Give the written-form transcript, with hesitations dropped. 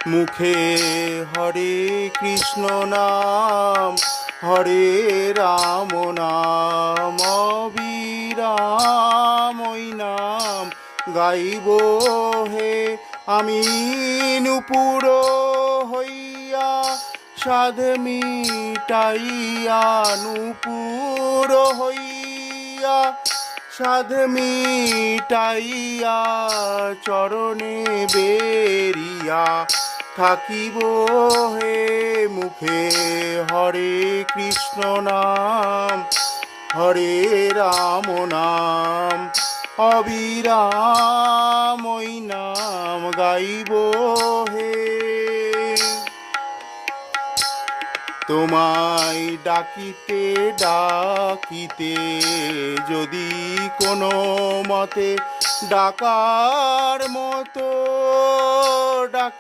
মুখে হরে কৃষ্ণ নাম, হরে রাম নাম, অবিরাম ওই নাম গাইব হে আমি নূপুর হইয়া, সাধ মিটাইয়া নূপুর হইয়া, সাধ মিটাইয়া চরণে বেরিয়া থাকিব হে মুখে হরে কৃষ্ণ নাম, হরে রাম নাম, অবিরাম ওই নাম গাইব হে। তোমায় ডাকিতে ডাকিতে যদি কোনো মতে ডাকার মতো ডাকি